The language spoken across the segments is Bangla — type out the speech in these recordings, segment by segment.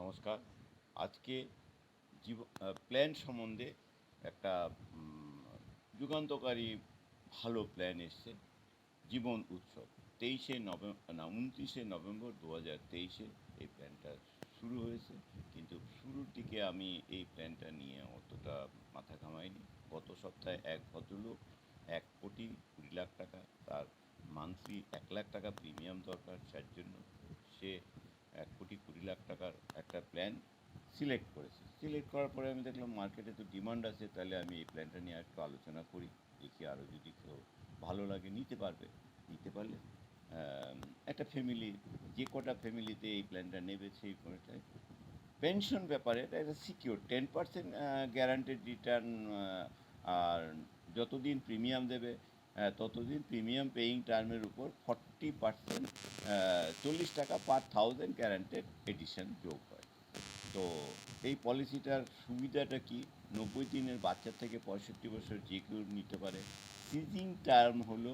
নমস্কার। আজকে প্ল্যান সম্বন্ধে একটা উম, যুগান্তকারী ভালো প্ল্যান এসছে। জীবন উৎসব 29শে নভেম্বর 2023 এই প্ল্যানটা শুরু হয়েছে। কিন্তু শুরুর দিকে আমি এই প্ল্যানটা নিয়ে অতটা মাথা ঘামাইনি। গত সপ্তাহে এক ভদ্রলোক 1,20,20,00,000 টাকা তার মান্থলি 1,00,000 টাকা প্রিমিয়াম দরকার, যার জন্য সে 1,20,20,00,000 টাকার একটা প্ল্যান সিলেক্ট করেছে। সিলেক্ট করার পরে আমি দেখলাম মার্কেটে তো ডিমান্ড আছে, তাহলে আমি এই প্ল্যানটা নিয়ে একটু আলোচনা করি, দেখি আরও যদি কেউ ভালো লাগে নিতে পারবে। নিতে পারলে আম, একটা ফ্যামিলি, যে কটা ফ্যামিলিতে এই প্ল্যানটা নেবে সেই কোনোটায় পেনশন ব্যাপারে এটা একটা সিকিউর 10% গ্যারান্টেড রিটার্ন। আর যতদিন প্রিমিয়াম দেবে ততদিন প্রিমিয়াম পেইং টার্মের উপর 40%, 40 টাকা পার 1000 গ্যারান্টেড এডিশন যোগ হয়। তো এই পলিসিটার সুবিধাটা কি? 90 দিনের বাচ্চা থেকে 65 বছর যে কেউ নিতে পারে। সিজিং টার্ম হলো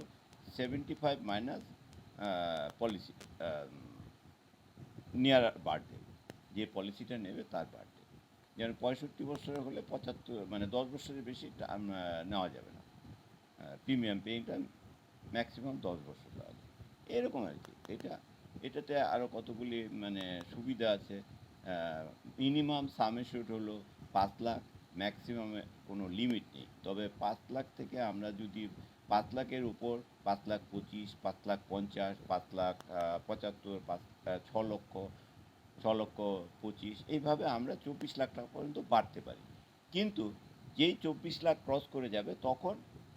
75 মাইনাস পলিসি নিয়ার বার্থডে, যে পলিসিটা নেবে তার বার্থডে। যেমন 65 বছরের হলে 75, মানে 10 বছরের বেশি নেওয়া যাবে না। প্রিমিয়াম পেইংটা ম্যাক্সিমাম 10 বছর দেওয়া যায়, এরকম আর কি। এটাতে আরও কতগুলি মানে সুবিধা আছে। মিনিমাম সাম এশিওর্ড হলো 5 লাখ, ম্যাক্সিমামে কোনো লিমিট নেই। তবে 5 লাখ থেকে আমরা যদি 5 লাখের উপর 5,25,000, 5,50,000, 5,75,000, 6 লক্ষ, 6,25,000, এইভাবে আমরা 24 লাখ টাকা পর্যন্ত বাড়তে পারি। কিন্তু যেই 24 লাখ ক্রস করে যাবে তখন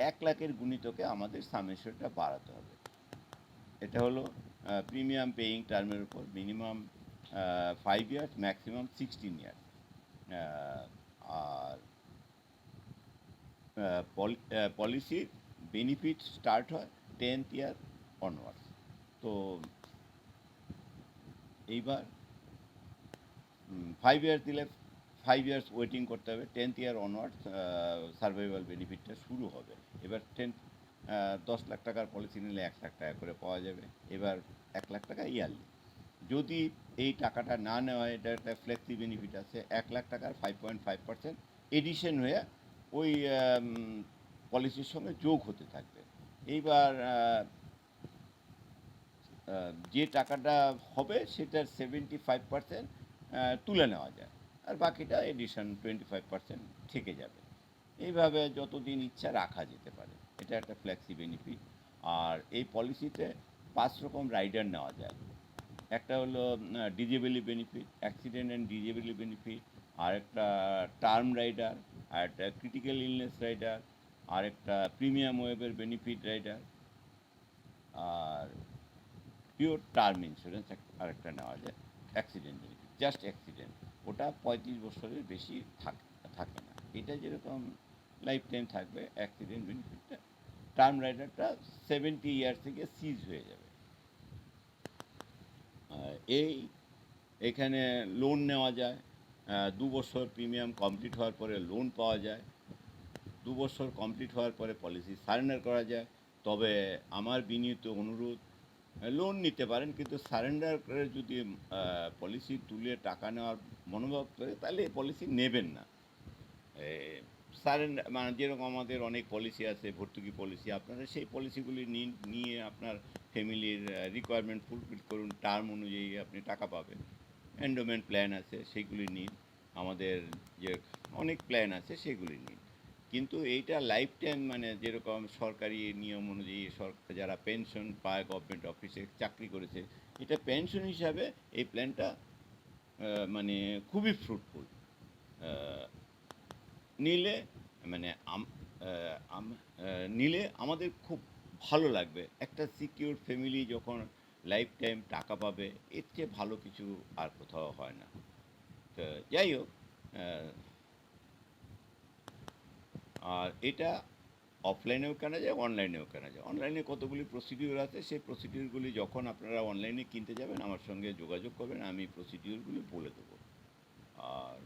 1 লাখের গুণিতকে আমাদের সামেশনটা বাড়াতে হবে। এটা হলো প্রিমিয়াম পেইং টার্মের উপর মিনিমাম 5 ইয়ার্স, ম্যাক্সিমাম 16 ইয়ার্স। আর পলিসির বেনিফিট স্টার্ট হয় 10th ইয়ার অনওয়ার্ডস। তো এইবার 5 ইয়ার্স দিলে 5 ইয়ার্স ওয়েটিং করতে হবে, 10th ইয়ার অনওয়ার্ডস সার্ভাইভাল বেনিফিটটা শুরু হবে। এবার 10 লাখ টাকার পলিসি নিলে 1 লাখ টাকা করে পাওয়া যাবে। এবার 1 লাখ টাকা ইয়ারলি। যদি এই টাকাটা না নেওয়া হয়, এটা একটা ফ্লেক্সি বেনিফিট আছে, 1 লাখ টাকার 5.5% এডিশন হয়ে ওই পলিসির সঙ্গে যোগ হতে থাকবে। এইবার যে টাকাটা হবে সেটার 75% তুলে নেওয়া যায়, আর বাকিটা এডিশন 25% থেকে যাবে। এইভাবে যতদিন ইচ্ছা রাখা যেতে পারে। এটা একটা ফ্লেক্সি বেনিফিট। আর এই পলিসিতে 5 রকম রাইডার নেওয়া যায়। একটা হলো ডিজেবিলি বেনিফিট, অ্যাক্সিডেন্ট অ্যান্ড ডিজেবিলি বেনিফিট, আর একটা টার্ম রাইডার, আর একটা ক্রিটিক্যাল ইলনেস রাইডার, আর একটা প্রিমিয়াম ওয়েবের বেনিফিট রাইডার, আর পিওর টার্ম ইন্স্যুরেন্স আরেকটা নেওয়া যায়। অ্যাক্সিডেন্ট বেনিফিট, জাস্ট অ্যাক্সিডেন্ট, ওটা 35 বছরের বেশি থাকে না। এটা যেরকম লাইফ টাইম থাকবে, অ্যাক্সিডেন্ট বেনিফিটটা, টার্ম রাইডারটা 70 ইয়ার থেকে সিজ হয়ে যাবে। এই এখানে লোন নেওয়া যায়। 2 বছর প্রিমিয়াম কমপ্লিট হওয়ার পরে লোন পাওয়া যায়। 2 বছর কমপ্লিট হওয়ার পরে পলিসি সারেন্ডার করা যায়। তবে আমার বিনীত অনুরোধ, লোন নিতে পারেন, কিন্তু সারেন্ডার করে যদি পলিসি তুলে টাকা নেওয়ার মনোভাব করে, তাহলে এই পলিসি নেবেন না। সারেন্ডার মানে যেরকম আমাদের অনেক পলিসি আছে, ভর্তুকি পলিসি, আপনারা সেই পলিসিগুলি নিন, নিয়ে আপনার ফ্যামিলির রিকোয়ারমেন্ট ফুলফিল করুন, টার্ম অনুযায়ী আপনি টাকা পাবেন। এন্ডোমেন্ট প্ল্যান আছে, সেগুলি নিন। আমাদের যে অনেক প্ল্যান আছে সেগুলি নিন। কিন্তু এইটা লাইফ টাইম, মানে যেরকম সরকারি নিয়ম অনুযায়ী সরকার যারা পেনশন পায়, গভর্নমেন্ট অফিসে চাকরি করেছে, এটা পেনশন হিসাবে এই প্ল্যানটা মানে খুবই ফ্রুটফুল। নিলে মানে নিলে আমাদের খুব ভালো লাগবে। একটা সিকিউর ফ্যামিলি যখন লাইফ টাইম টাকা পাবে, এর চেয়ে ভালো কিছু আর কোথাও হয় না। তো যাই হোক, আর এটা অফলাইনেও কেনা যায়, অনলাইনেও কেনা যায়। অনলাইনে কতগুলি প্রসিডিউর আছে, সেই প্রসিডিউরগুলি যখন আপনারা অনলাইনে কিনতে যাবেন আমার সঙ্গে যোগাযোগ করবেন, আমি প্রসিডিউরগুলি বলে দেবো। আর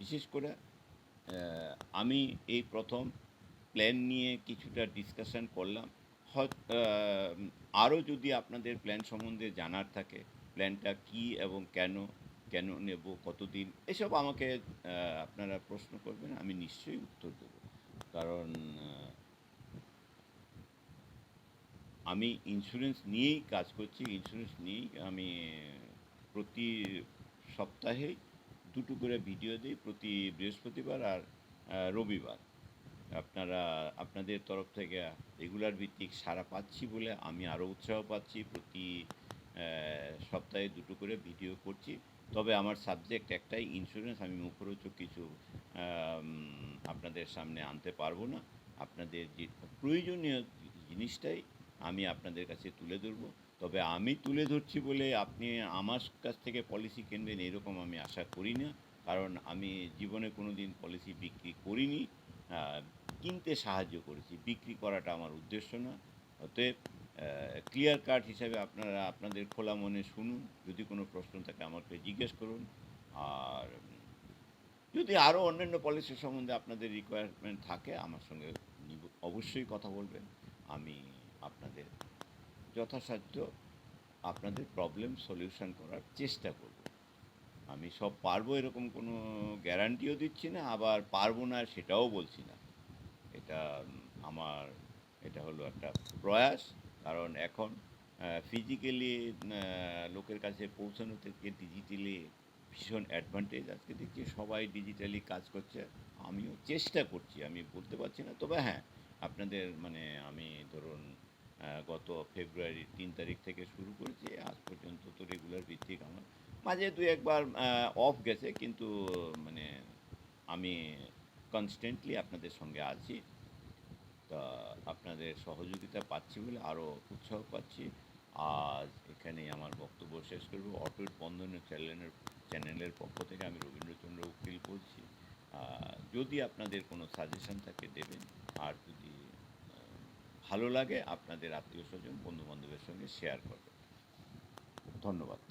বিশেষ করে আমি এই প্রথম প্ল্যান নিয়ে কিছুটা ডিসকাশন করলাম। আরও যদি আপনাদের প্ল্যান সম্বন্ধে জানার থাকে, প্ল্যানটা কী এবং কেন, কেন নেব, কতদিন, এসব আমাকে আপনারা প্রশ্ন করবেন, আমি নিশ্চয়ই উত্তর দেব। কারণ আমি ইন্স্যুরেন্স নিয়েই কাজ করছি, ইন্স্যুরেন্স নিয়েই আমি প্রতি সপ্তাহে 2টো করে ভিডিও দিই, প্রতি বৃহস্পতিবার আর রবিবার। আপনারা আপনাদের তরফ থেকে রেগুলার ভিত্তিক সাড়া পাচ্ছি বলে আমি আরও উৎসাহ পাচ্ছি। প্রতি সপ্তাহে 2টো করে ভিডিও করছি। তবে আমার সাবজেক্ট একটাই, ইন্স্যুরেন্স। আমি মুখরোচক কিছু আপনাদের সামনে আনতে পারবো না। আপনাদের যে প্রয়োজনীয় জিনিসটাই আমি আপনাদের কাছে তুলে ধরব। তবে আমি তুলে ধরছি বলে আপনি আমার কাছ থেকে পলিসি কিনবেন এরকম আমি আশা করি না। কারণ আমি জীবনে কোনো দিন পলিসি বিক্রি করিনি। কিনতে সাহায্য করেছি, বিক্রি করাটা আমার উদ্দেশ্য না। অতএব ক্লিয়ার কাট হিসাবে আপনারা আপনাদের খোলা মনে শুনুন, যদি কোনো প্রশ্ন থাকে আমাকে জিজ্ঞেস করুন। আর যদি আরও অন্যান্য পলিসি সম্বন্ধে আপনাদের রিকোয়ারমেন্ট থাকে আমার সঙ্গে অবশ্যই কথা বলবেন। আমি আপনাদের যথাসাধ্য আপনাদের প্রবলেম সলিউশন করার চেষ্টা করব। আমি সব পারবো এরকম কোনো গ্যারান্টিও দিচ্ছি না, আবার পারবো না সেটাও বলছি না। এটা আমার এটা হলো একটা প্রয়াস। কারণ এখন ফিজিক্যালি লোকের কাছে পৌঁছানো থেকে ডিজিটালি ভীষণ অ্যাডভান্টেজ। আজকে দেখছি সবাই ডিজিটালি কাজ করছে, আমিও চেষ্টা করছি, আমি বলতে পারছি না। তবে হ্যাঁ, আপনাদের মানে আমি ধরুন গত ফেব্রুয়ারির 3 তারিখ থেকে শুরু করেছি, আজ পর্যন্ত তো রেগুলার ভিত্তিক আমার মাঝে দু একবার অফ গেছে, কিন্তু মানে আমি কনস্ট্যান্টলি আপনাদের সঙ্গে আছি। তা আপনাদের সহযোগিতা পাচ্ছি বলে আরও উৎসাহ পাচ্ছি। আজ এখানেই আমার বক্তব্য শেষ করব। অটুট বন্ধনের চ্যানেলের পক্ষ থেকে আমি রবীন্দ্রচন্দ্র উকিল বলছি। যদি আপনাদের কোনো সাজেশন থাকে দেবেন, আর যদি ভালো লাগে আপনাদের আত্মীয় স্বজন বন্ধুবান্ধবের সঙ্গে শেয়ার করবেন। ধন্যবাদ।